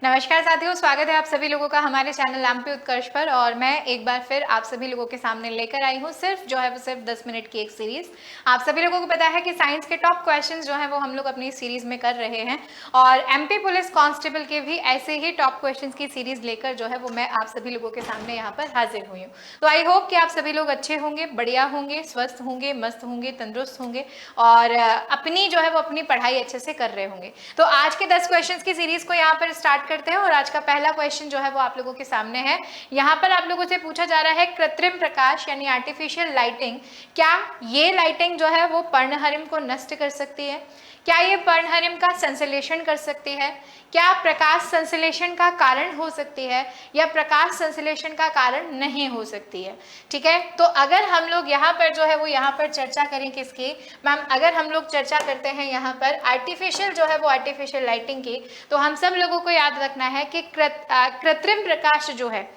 नमस्कार साथियों, स्वागत है आप सभी लोगों का हमारे चैनल एमपी उत्कर्ष पर। और मैं एक बार फिर आप सभी लोगों के सामने लेकर आई हूँ सिर्फ वो सिर्फ 10 मिनट की एक सीरीज। आप सभी लोगों को पता है कि साइंस के टॉप क्वेश्चंस जो हैं वो हम लोग अपनी सीरीज में कर रहे हैं और एमपी पुलिस कांस्टेबल के भी ऐसे ही टॉप क्वेश्चंस की सीरीज लेकर जो है वो मैं आप सभी लोगों के सामने यहाँ पर हाजिर हुई हूँ। तो आई होप कि आप सभी लोग अच्छे होंगे, बढ़िया होंगे, स्वस्थ होंगे, मस्त होंगे, तंदुरुस्त होंगे और अपनी जो है वो अपनी पढ़ाई अच्छे से कर रहे होंगे। तो आज के 10 क्वेश्चंस की सीरीज को यहाँ पर स्टार्ट करते हैं और आज का पहला क्वेश्चन जो है वो आप लोगों के सामने है। यहाँ पर आप लोगों से पूछा जा रहा है कृत्रिम प्रकाश यानी आर्टिफिशियल लाइटिंग, क्या ये लाइटिंग जो है वो पर्णहरिम को नष्ट कर सकती है? क्या ये पर्णहरिम का संश्लेषण कर सकती है? क्या प्रकाश संश्लेषण का कारण हो सकती है या प्रकाश संश्लेषण का कारण नहीं हो सकती है? ठीक है, तो अगर हम लोग यहाँ पर जो है वो यहाँ पर चर्चा करें किसकी मैम, अगर हम लोग चर्चा करते हैं यहाँ पर आर्टिफिशियल जो है वो आर्टिफिशियल लाइटिंग की, तो हम सब लोगों को याद रखना है कि कृत्रिम प्रकाश जो है,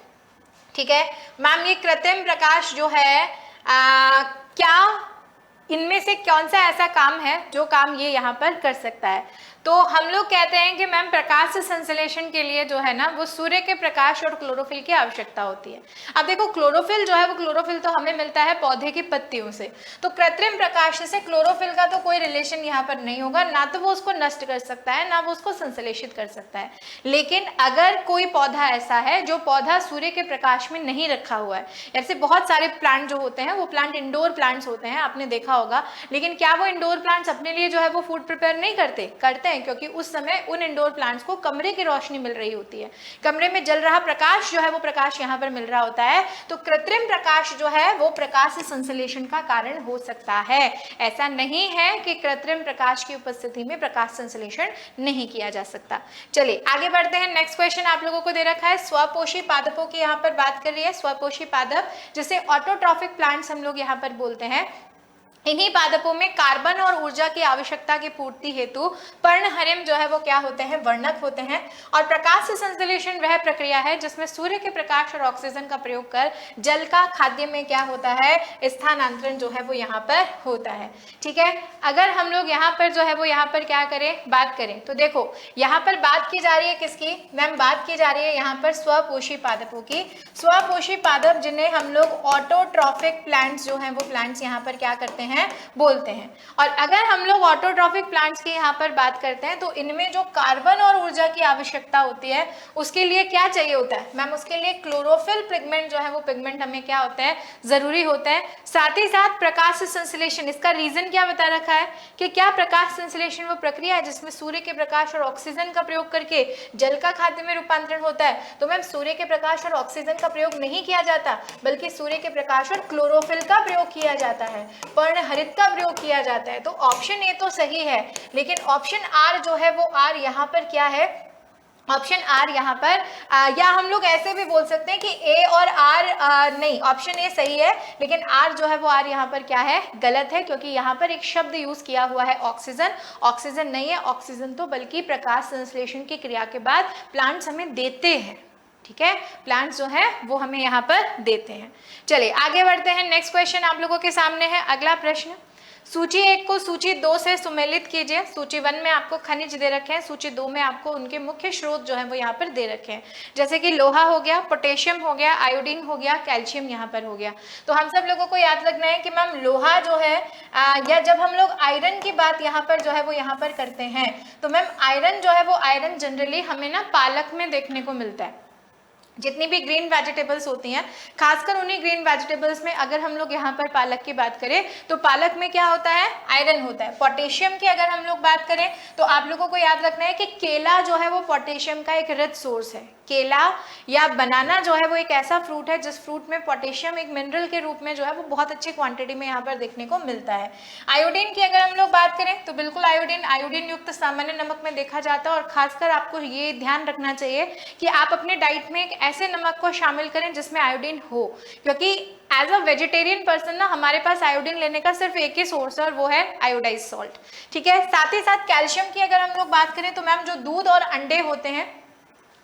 ठीक है मैम, ये कृत्रिम प्रकाश जो है क्या इनमें से कौन सा ऐसा काम है जो काम ये यहाँ पर कर सकता है? तो हम लोग कहते हैं कि मैम प्रकाश संश्लेषण के लिए जो है ना वो सूर्य के प्रकाश और क्लोरोफिल की आवश्यकता होती है। अब देखो क्लोरोफिल जो है वो क्लोरोफिल तो हमें मिलता है पौधे की पत्तियों से, तो कृत्रिम प्रकाश से क्लोरोफिल का तो कोई रिलेशन यहाँ पर नहीं होगा, ना तो वो उसको नष्ट कर सकता है ना वो उसको संश्लेषित कर सकता है। लेकिन अगर कोई पौधा ऐसा है जो पौधा सूर्य के प्रकाश में नहीं रखा हुआ है, ऐसे बहुत सारे प्लांट जो होते हैं वो प्लांट इंडोर प्लांट्स होते हैं, आपने देखा होगा, लेकिन क्या वो इंडोर प्लांट्स अपने लिए जो है वो फूड प्रिपेयर नहीं करते हैं, क्योंकि उस समय उन इंडोर प्लांट्स को कमरे की रोशनी मिल रही होती है, कमरे में जल रहा प्रकाश जो है वो प्रकाश यहाँ पर मिल रहा होता है। तो कृत्रिम प्रकाश जो है वो प्रकाश संश्लेषण का कारण हो सकता है। ऐसा नहीं है कि कृत्रिम प्रकाश की उपस्थिति में प्रकाश संश्लेषण नहीं किया जा सकता। चलिए आगे बढ़ते हैं। नेक्स्ट क्वेश्चन आप लोगों को दे रखा है स्वपोषी पादपों की यहाँ पर बात कर रही है। स्वपोषी पादप जिसे ऑटोट्रॉफिक प्लांट्स हम लोग यहाँ पर बोलते हैं, इन्हीं पादपों में कार्बन और ऊर्जा की आवश्यकता की पूर्ति हेतु पर्णहरिम जो है वो क्या होते हैं, वर्णक होते हैं। और प्रकाश संश्लेषण वह प्रक्रिया है जिसमें सूर्य के प्रकाश और ऑक्सीजन का प्रयोग कर जल का खाद्य में क्या होता है, स्थानांतरण जो है वो यहाँ पर होता है। ठीक है, अगर हम लोग यहाँ पर जो है वो यहाँ पर क्या करें, बात करें, तो देखो यहाँ पर बात की जा रही है किसकी मैम, बात की जा रही है यहाँ पर स्वपोषी पादपों की। स्वपोषी पादप जिन्हें हम लोग ऑटोट्रॉफिक प्लांट्स जो है वो प्लांट्स यहाँ पर क्या करते हैं, बोलते हैं। और अगर हम लोग ऑटोट्रॉफिक प्लांट्स की यहाँ पर बात करते हैं तो इनमें जो कार्बन और ऊर्जा की आवश्यकता होती है उसके लिए क्या चाहिए होता है मैम, उसके लिए क्लोरोफिल पिगमेंट जो है वो पिगमेंट हमें क्या होता है, जरूरी होता है। साथ ही साथ प्रकाश संश्लेषण, इसका रीजन क्या बता रखा है कि क्या प्रकाश संश्लेषण वो प्रक्रिया है जिसमें सूर्य के प्रकाश और ऑक्सीजन का प्रयोग करके जल का खाद्य में रूपांतरण होता है। तो मैम सूर्य के प्रकाश और ऑक्सीजन का प्रयोग नहीं किया जाता, बल्कि सूर्य के प्रकाश और क्लोरोफिल का प्रयोग किया जाता है, हरित का प्रयोग किया जाता है। तो ऑप्शन ए तो सही है, लेकिन ऑप्शन आर जो है वो आर यहाँ पर क्या है, ऑप्शन आर यहाँ पर या हम लोग ऐसे भी बोल सकते हैं कि ए और आर नहीं, ऑप्शन ए सही है लेकिन आर जो है वो आर यहाँ पर क्या है, गलत है, क्योंकि यहाँ पर एक शब्द यूज किया हुआ है ऑक्सीजन। ऑक्सीजन नहीं है, ऑक्सीजन तो बल्कि प्रकाश संश्लेषण की क्रिया के बाद प्लांट्स हमें देते हैं। ठीक है, प्लांट्स जो है वो हमें यहाँ पर देते हैं। चलिए आगे बढ़ते हैं। नेक्स्ट क्वेश्चन आप लोगों के सामने है। अगला प्रश्न, सूची 1 को सूची 2 से सुमेलित कीजिए। सूची 1 में आपको खनिज दे रखे हैं, सूची 2 में आपको उनके मुख्य स्रोत जो है वो यहाँ पर दे रखे हैं, जैसे कि लोहा हो गया, पोटेशियम हो गया, आयोडीन हो गया, कैल्शियम यहाँ पर हो गया। तो हम सब लोगों को याद रखना है कि मैम लोहा जो है या जब हम लोग आयरन की बात यहाँ पर जो है वो यहाँ पर करते हैं, तो मैम आयरन जो है वो आयरन जनरली हमें ना पालक में देखने को मिलता है। जितनी भी ग्रीन वेजिटेबल्स होती हैं, खासकर उन्हीं ग्रीन वेजिटेबल्स में अगर हम लोग यहाँ पर पालक की बात करें तो पालक में क्या होता है, आयरन होता है। पोटेशियम की अगर हम लोग बात करें तो आप लोगों को याद रखना है कि केला जो है वो पोटेशियम का एक रिच सोर्स है। केला या बनाना जो है वो एक ऐसा फ्रूट है जिस फ्रूट में पोटेशियम एक मिनरल के रूप में जो है वो बहुत अच्छी क्वांटिटी में यहाँ पर देखने को मिलता है। आयोडीन की अगर हम लोग बात करें तो बिल्कुल आयोडीन युक्त सामान्य नमक में देखा जाता है। और खासकर आपको ये ध्यान रखना चाहिए कि आप अपने डाइट में एक ऐसे नमक को शामिल करें जिसमें आयोडीन हो, क्योंकि एज अ वेजिटेरियन पर्सन ना हमारे पास आयोडीन लेने का सिर्फ एक ही सोर्स है और वो है आयोडाइज सॉल्ट। ठीक है, साथ ही साथ कैल्शियम की अगर हम लोग बात करें तो मैम जो दूध और अंडे होते हैं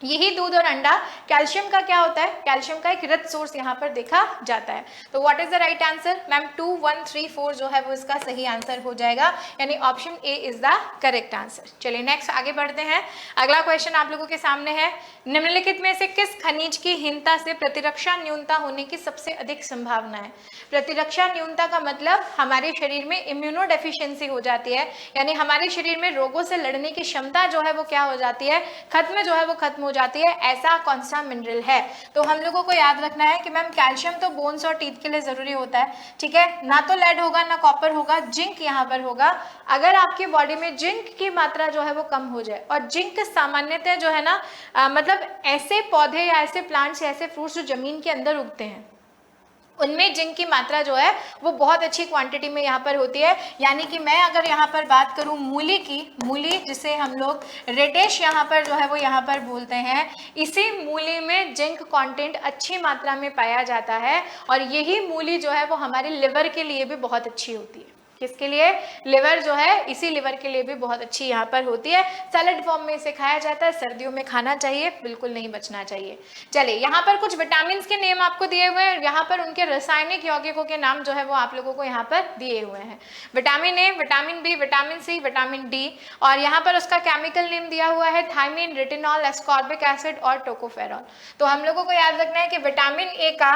यही दूध और अंडा कैल्शियम का क्या होता है, कैल्शियम का एक रिच सोर्स यहाँ पर देखा जाता है। तो what is the right answer ma'am, 2, 1, 3, 4 जो है वो इसका सही आंसर हो जाएगा, यानी option A is the correct answer. चलिए नेक्स्ट आगे बढ़ते हैं। अगला क्वेश्चन आप लोगों के सामने है, निम्नलिखित में से किस खनिज की हीनता से प्रतिरक्षा न्यूनता होने की सबसे अधिक संभावना है। प्रतिरक्षा न्यूनता का मतलब हमारे शरीर में इम्यूनो डेफिशिएंसी हो जाती है, यानी हमारे शरीर में रोगों से लड़ने की क्षमता जो है वो क्या हो जाती है, खत्म जो है वो खत्म हो जाती है। ऐसा कौन सा मिनरल है, तो हम लोगों को याद रखना है कि मैम कैल्शियम तो बोन्स और टीथ के लिए जरूरी होता है, ठीक है, ना तो लेड होगा ना कॉपर होगा, जिंक यहाँ पर होगा। अगर आपकी बॉडी में जिंक की मात्रा जो है वो कम हो जाए, और जिंक सामान्यतः जो है ना मतलब ऐसे पौधे या ऐसे प्लांट्स या ऐसे फ्रूट्स जो जमीन के अंदर उगते हैं उनमें जिंक की मात्रा जो है वो बहुत अच्छी क्वांटिटी में यहाँ पर होती है। यानी कि मैं अगर यहाँ पर बात करूँ मूली की, मूली जिसे हम लोग रेडिश यहाँ पर जो है वो यहाँ पर बोलते हैं, इसी मूली में जिंक कंटेंट अच्छी मात्रा में पाया जाता है, और यही मूली जो है वो हमारे लिवर के लिए भी बहुत अच्छी होती है। किसके लिए, लिवर जो है, इसी लिवर के लिए भी बहुत अच्छी यहाँ पर होती है। सैलेड फॉर्म में इसे खाया जाता है, सर्दियों में खाना चाहिए, बिल्कुल नहीं बचना चाहिए। चलिए यहाँ पर कुछ विटामिन के नेम आपको दिए हुए हैं, यहाँ पर उनके रासायनिक यौगिकों के नाम जो है वो आप लोगों को यहाँ पर दिए हुए हैं। Vitamin A, vitamin B, vitamin C, vitamin D, और यहाँ पर उसका केमिकल नेम दिया हुआ है थायमिन, रेटिनॉल, एस्कॉर्बिक एसिड और टोकोफेरॉल। तो हम लोगों को याद रखना है कि विटामिन ए का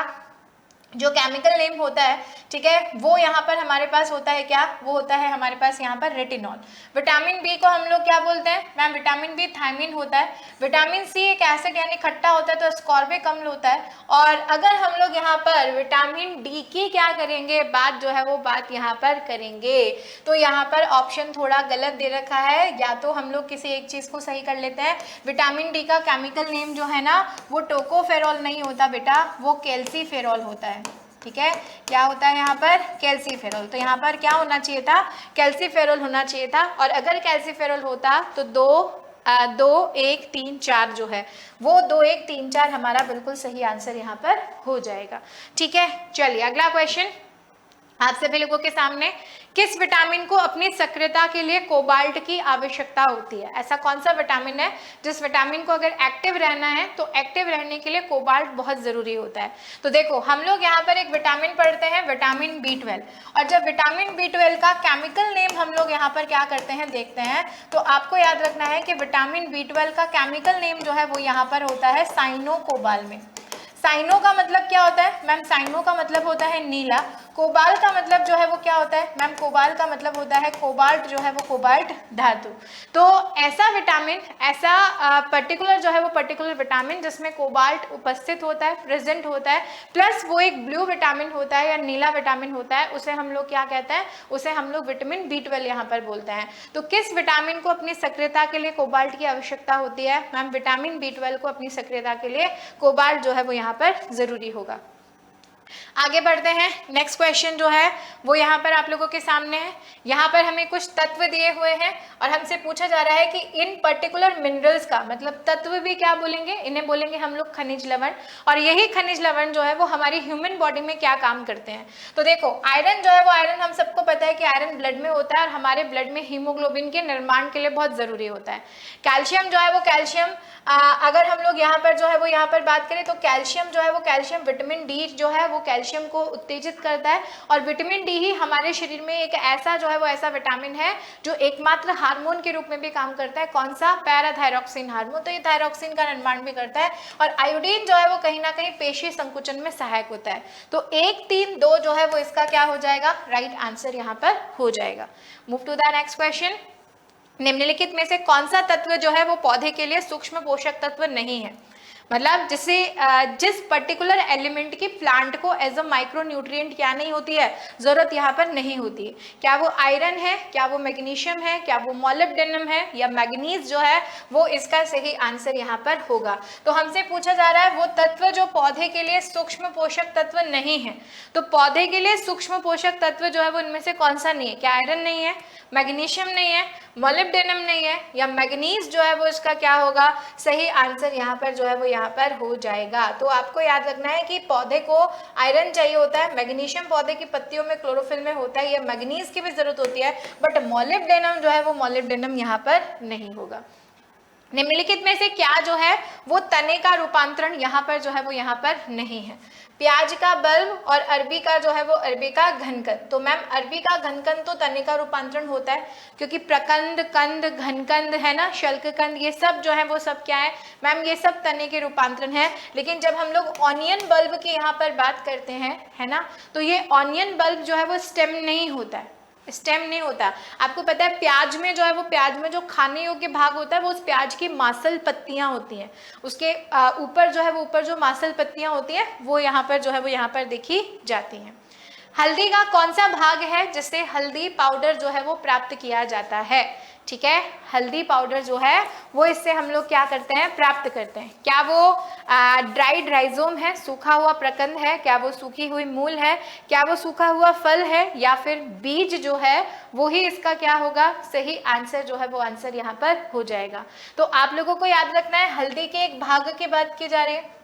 जो केमिकल नेम होता है, ठीक है, वो यहाँ पर हमारे पास होता है क्या, वो होता है हमारे पास यहाँ पर रेटिनॉल। विटामिन बी को हम लोग क्या बोलते हैं मैम, विटामिन बी थायमिन होता है। विटामिन सी एक एसिड यानी खट्टा होता है, तो एस्कॉर्बिक अम्ल होता है। और अगर हम लोग यहाँ पर विटामिन डी की क्या करेंगे, बात जो है वो बात यहाँ पर करेंगे, तो यहाँ पर ऑप्शन थोड़ा गलत दे रखा है, या तो हम लोग किसी एक चीज को सही कर लेते हैं। विटामिन डी का केमिकल नेम जो है ना वो टोकोफेरॉल नहीं होता बेटा, वो कैल्सीफेरॉल होता है, ठीक है। क्या होता है यहाँ पर, कैल्सीफेरॉल। तो यहाँ पर क्या होना चाहिए था, कैल्सीफेरॉल होना चाहिए था। और अगर कैल्सीफेरॉल होता तो 2, 1, 3, 4 जो है वो 2, 1, 3, 4 हमारा बिल्कुल सही आंसर यहाँ पर हो जाएगा, ठीक है। चलिए अगला क्वेश्चन आप सभी लोगों के सामने, किस विटामिन को अपनी सक्रियता के लिए कोबाल्ट की आवश्यकता होती है। ऐसा कौन सा विटामिन है जिस विटामिन को अगर एक्टिव रहना है तो एक्टिव रहने के लिए कोबाल्ट बहुत जरूरी होता है। तो देखो हम लोग यहाँ पर एक विटामिन पढ़ते हैं, विटामिन B12, और जब विटामिन B12 का केमिकल नेम हम लोग यहाँ पर क्या करते हैं देखते हैं, तो आपको याद रखना है कि विटामिन B12 का केमिकल नेम जो है वो यहाँ पर होता है साइनोकोबाल्मिन। साइनो का मतलब क्या होता है मैम, साइनो का मतलब होता है नीला। कोबाल का मतलब जो है वो क्या होता है मैम, कोबाल का मतलब होता है कोबाल्ट जो है वो कोबाल्ट धातु। तो ऐसा विटामिन, ऐसा पर्टिकुलर जो है वो पर्टिकुलर विटामिन जिसमें कोबाल्ट उपस्थित होता है, प्रेजेंट होता है, प्लस वो एक ब्लू विटामिन होता है या नीला विटामिन होता है, उसे हम लोग क्या कहते हैं, उसे हम लोग विटामिन B12 यहाँ पर बोलते हैं। तो किस विटामिन को अपनी सक्रियता के लिए कोबाल्ट की आवश्यकता होती है मैम, विटामिन B12 को अपनी सक्रियता के लिए कोबाल्ट जो है वो यहाँ पर जरूरी होगा। आगे बढ़ते हैं, नेक्स्ट क्वेश्चन जो है वो यहाँ पर आप लोगों के सामने है। यहाँ पर हमें कुछ तत्व दिए हुए हैं और हमसे पूछा जा रहा है कि इन पर्टिकुलर मिनरल्स का मतलब तत्व भी क्या बोलेंगे, इन्हें बोलेंगे हम लोग खनिज लवण, और यही खनिज लवण जो है वो हमारी ह्यूमन बॉडी में क्या काम करते हैं। तो देखो आयरन जो है वो, आयरन हम सबको पता है कि आयरन ब्लड में होता है और हमारे ब्लड में हीमोग्लोबिन के निर्माण के लिए बहुत जरूरी होता है। कैल्शियम जो है वो, कैल्शियम अगर हम लोग यहाँ पर जो है वो यहाँ पर बात करें तो कैल्शियम जो है वो, कैल्शियम विटामिन डी जो है वो कैल्शियम को उत्तेजित करता है, और विटामिन डी ही हमारे शरीर में एक ऐसा जो है वो ऐसा विटामिन है जो एकमात्र हार्मोन के रूप में भी काम करता है। कौन सा, पैराथायरॉक्सिन हार्मोन। तो ये थायरॉक्सिन का निर्माण भी करता है, और आयोडीन जो है वो कहीं ना कहीं पेशी संकुचन में सहायक होता है। तो 1, 3, 2 जो है वो इसका क्या हो जाएगा, राइट आंसर यहाँ पर हो जाएगा। Move to the next question, निम्नलिखित में से कौन सा तत्व जो है वो पौधे के लिए सूक्ष्म पोषक तत्व नहीं है। मतलब जिस पर्टिकुलर एलिमेंट की प्लांट को एज अ माइक्रो न्यूट्रिएंट क्या नहीं होती है, जरूरत यहाँ पर नहीं होती है। क्या वो आयरन है, क्या वो मैग्नीशियम है, क्या वो मोलिब्डेनम है, या मैग्नीज जो है वो इसका सही आंसर यहाँ पर होगा। तो हमसे पूछा जा रहा है वो तत्व जो पौधे के लिए सूक्ष्म पोषक तत्व नहीं है। तो पौधे के लिए सूक्ष्म पोषक तत्व जो है वो इनमें से कौन सा नहीं है, क्या आयरन नहीं है, मैग्नीशियम नहीं है, मोलिब्डेनम नहीं है, या मैग्नीज जो है वो इसका क्या होगा, सही आंसर यहाँ पर जो है वो यहाँ पर हो जाएगा। तो आपको याद रखना है कि पौधे को आयरन चाहिए होता है, मैग्नीशियम पौधे की पत्तियों में क्लोरोफिल में होता है, या मैग्नीज की भी जरूरत होती है, बट मोलिब्डेनम जो है वो मोलिब्डेनम यहाँ पर नहीं होगा। निम्नलिखित में से क्या जो है वो तने का रूपांतरण यहाँ पर जो है वो यहाँ पर नहीं है? प्याज का बल्ब और अरबी का जो है वो अरबी का घनकंद। तो मैम अरबी का घनकंद तो तने का रूपांतरण होता है, क्योंकि प्रकंद, कंद, घनकंद है ना, शल्ककंद, ये सब जो है वो सब क्या है मैम, ये सब तने के रूपांतरण है। लेकिन जब हम लोग ऑनियन बल्ब की यहाँ पर बात करते हैं, है ना, तो ये ऑनियन बल्ब जो है वो स्टेम नहीं होता है, स्टेम नहीं होता। आपको पता है प्याज में जो है वो, प्याज में जो खाने योग्य भाग होता है वो उस प्याज की मांसल पत्तियां होती हैं, उसके ऊपर जो है वो, ऊपर जो मांसल पत्तियां होती हैं वो यहाँ पर जो है वो यहाँ पर देखी जाती हैं। हल्दी का कौन सा भाग है जिससे हल्दी पाउडर जो है वो प्राप्त किया जाता है? ठीक है, हल्दी पाउडर जो है वो इससे हम लोग क्या करते हैं, प्राप्त करते हैं। क्या वो ड्राइड राइजोम है, सूखा हुआ प्रकंद है, क्या वो सूखी हुई मूल है, क्या वो सूखा हुआ फल है, या फिर बीज जो है वो ही इसका क्या होगा, सही आंसर जो है वो आंसर यहाँ पर हो जाएगा। तो आप लोगों को याद रखना है हल्दी के एक भाग की बात की जा रही है,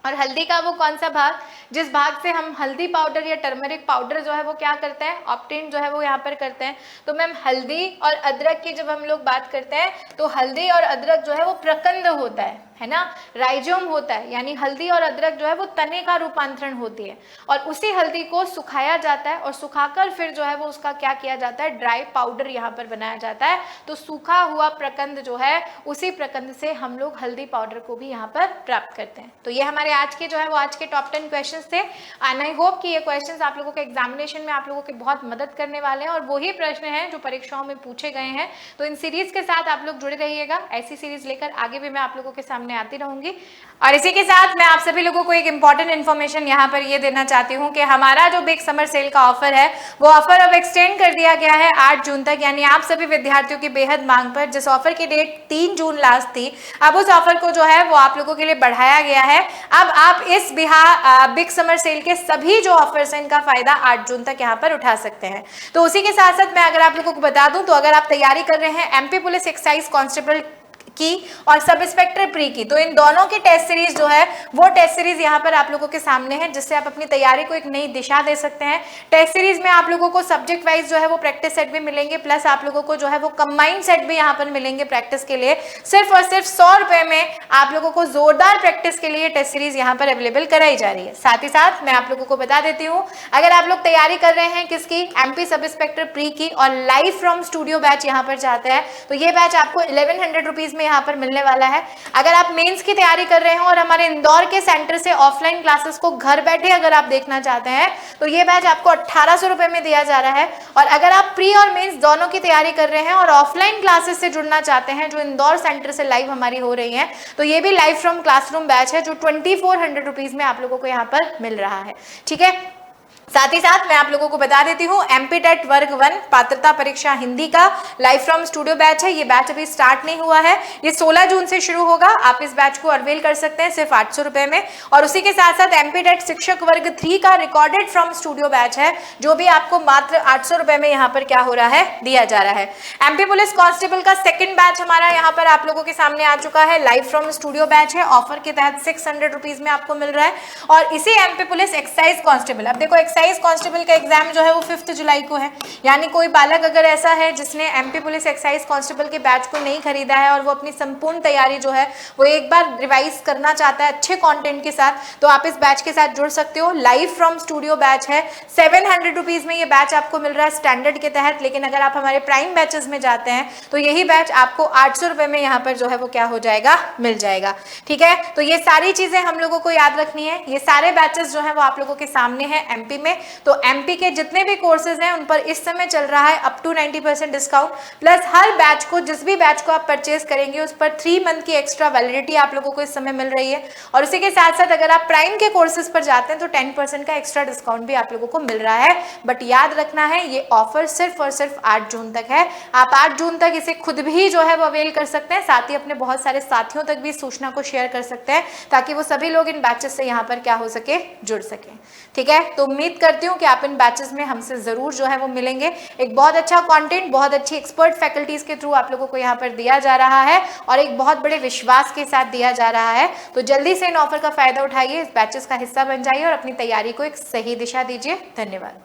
और हल्दी का वो कौन सा भाग जिस भाग से हम हल्दी पाउडर या टर्मरिक पाउडर जो है वो क्या करते हैं, ऑब्टेन जो है वो यहाँ पर करते हैं। तो मैम हल्दी और अदरक की जब हम लोग बात करते हैं तो हल्दी और अदरक जो है वो प्रकंद होता है ना, राइजोम होता है, यानी हल्दी और अदरक जो है वो तने का रूपांतरण होती है, और उसी हल्दी को सुखाया जाता है और सुखाकर फिर जो है वो उसका क्या किया जाता है, ड्राई पाउडर यहाँ पर बनाया जाता है। तो सूखा हुआ प्रकंद जो है, उसी प्रकंद से हम लोग हल्दी पाउडर को भी यहाँ पर प्राप्त करते हैं। तो ये हमारे आज के जो है वो आज के टॉप 10 क्वेश्चंस थे, एंड आई होप कि ये क्वेश्चंस आप लोगों के एग्जामिनेशन में आप लोगों की बहुत मदद करने वाले हैं, और वही प्रश्न हैं जो परीक्षाओं में पूछे गए हैं। तो इन सीरीज के साथ आप लोग जुड़े रहिएगा, ऐसी सीरीज लेकर आगे भी मैं आप लोगों के सामने आती रहूंगी। और इसी के साथ मैं आप सभी लोगों को एक इंपॉर्टेंट इन्फॉर्मेशन यहाँ पर ये देना चाहती हूँ कि हमारा जो बिग समर सेल का ऑफर है वो ऑफर अब एक्सटेंड कर दिया गया है 8 जून तक, यानी आप सभी विद्यार्थियों की बेहद मांग पर, जिस ऑफर की डेट 3 जून लास्ट थी, अब उस ऑफर को जो है वो आप लोगों के लिए बढ़ाया गया है। अब आप इस बिग समर सेल के सभी जो ऑफर्स हैं इनका फायदा 8 जून तक यहाँ पर उठा सकते हैं। तो उसी के साथ साथ मैं अगर आप लोगों को बता दूं, तो अगर आप तैयारी कर रहे हैं एमपी पुलिस एक्साइज कांस्टेबल की और सब इंस्पेक्टर प्री की, तो इन दोनों की टेस्ट सीरीज जो है वो टेस्ट सीरीज यहाँ पर आप लोगों के सामने है, जिससे आप अपनी तैयारी को एक नई दिशा दे सकते हैं। टेस्ट सीरीज में आप लोगों को सब्जेक्ट वाइज जो है वो प्रैक्टिस सेट भी मिलेंगे, प्लस आप लोगों को जो है वो कंबाइंड सेट भी यहाँ पर मिलेंगे प्रैक्टिस के लिए। सिर्फ और सिर्फ 100 रुपए में आप लोगों को जोरदार प्रैक्टिस के लिए टेस्ट सीरीज यहाँ पर अवेलेबल कराई जा रही है। साथ ही साथ मैं आप लोगों को बता देती हूँ, अगर आप लोग तैयारी कर रहे हैं किसकी, एमपी सब इंस्पेक्टर प्री की, और लाइव फ्रॉम स्टूडियो बैच यहाँ पर चाहते हैं, तो ये बैच आपको 1100 रुपीज में यहाँ पर मिलने वाला है। अगर आप मेंस की तैयारी कर रहे हैं और हमारे इंदौर के सेंटर से ऑफलाइन क्लासेस को घर बैठे अगर आप देखना चाहते हैं, तो ये बैच आपको 1800 रुपए में दिया जा रहा है। और अगर आप प्री और मेंस दोनों की तैयारी कर रहे हैं और ऑफलाइन क्लासेस से जुड़ना चाहते हैं जो इंदौर सेंटर से लाइव हमारी हो रही है, तो ये भी लाइव फ्रॉम क्लासरूम बैच है जो 2400 रुपीज में आप लोगों को यहाँ पर मिल रहा है। ठीक है, साथ ही साथ मैं आप लोगों को बता देती हूँ एमपी टेट वर्ग 1 पात्रता परीक्षा हिंदी का लाइव फ्रॉम स्टूडियो बैच है। ये बैच अभी स्टार्ट नहीं हुआ है, ये 16 जून से शुरू होगा। आप इस बैच को अवेल कर सकते हैं सिर्फ 800 रुपए में। और उसी के साथ साथ एमपी टेट शिक्षक वर्ग 3 का रिकॉर्डेड फ्रॉम स्टूडियो बैच है, जो भी आपको मात्र 800 रुपए में यहाँ पर क्या हो रहा है, दिया जा रहा है। एमपी पुलिस कांस्टेबल का सेकंड बैच हमारा यहाँ पर आप लोगों के सामने आ चुका है, लाइव फ्रॉम स्टूडियो बैच है, ऑफर के तहत 600 रुपीज में आपको मिल रहा है। और इसी एमपी पुलिस एक्साइज कांस्टेबल, अब देखो एक्साइज कांस्टेबल का एग्जाम जो है वो 5 जुलाई को है, यानी कोई बालक अगर ऐसा है जिसने एमपी पुलिस एक्साइज कांस्टेबल के बैच को नहीं खरीदा है और वो अपनी संपूर्ण तैयारी जो है वो एक बार रिवाइज करना चाहता है अच्छे कंटेंट के साथ, तो आप इस बैच के साथ जुड़ सकते हो। लाइव फ्रॉम स्टूडियो बैच है, 700 रुपीज में ये बैच आपको मिल रहा है स्टैंडर्ड के तहत, लेकिन अगर आप हमारे प्राइम बैचेस में जाते हैं तो यही बैच आपको 800 रुपए में यहाँ पर जो है वो क्या हो जाएगा, मिल जाएगा। ठीक है, तो ये सारी चीजें हम लोगों को याद रखनी है। ये सारे बैचेस जो है वो आप लोगों के सामने है एमपी में, तो एमपी के जितने भी कोर्सेज हैं उन पर इस समय चल रहा है अप टू 90% डिस्काउंट, प्लस हर बैच को, जिस भी बैच को आप परचेज करेंगे उस पर 3 मंथ की एक्स्ट्रा वैलिडिटी आप लोगों को इस समय मिल रही है। और उसी के साथ साथ अगर आप प्राइम के कोर्सेज पर जाते हैं तो 10% का एक्स्ट्रा डिस्काउंट भी आप लोगों को मिल रहा है। बट याद रखना है ये ऑफर सिर्फ और सिर्फ 8 जून तक है। आप 8 जून तक इसे खुद भी जो है वो अवेल कर सकते हैं, साथ ही अपने बहुत सारे साथियों तक भी सूचना को शेयर कर सकते हैं ताकि वो सभी लोग इन बैचेस से यहाँ पर क्या हो सके, जुड़ सके। ठीक है, तो उम्मीद करती हूँ कि आप इन बैचेस में हमसे जरूर जो है वो मिलेंगे। एक बहुत अच्छा कंटेंट, बहुत अच्छी एक्सपर्ट फैकल्टीज के थ्रू आप लोगों को यहाँ पर दिया जा रहा है और एक बहुत बड़े विश्वास के साथ दिया जा रहा है। तो जल्दी से इन ऑफर का फायदा उठाइए, इस बैचेस का हिस्सा बन जाइए और अपनी तैयारी को एक सही दिशा दीजिए। धन्यवाद।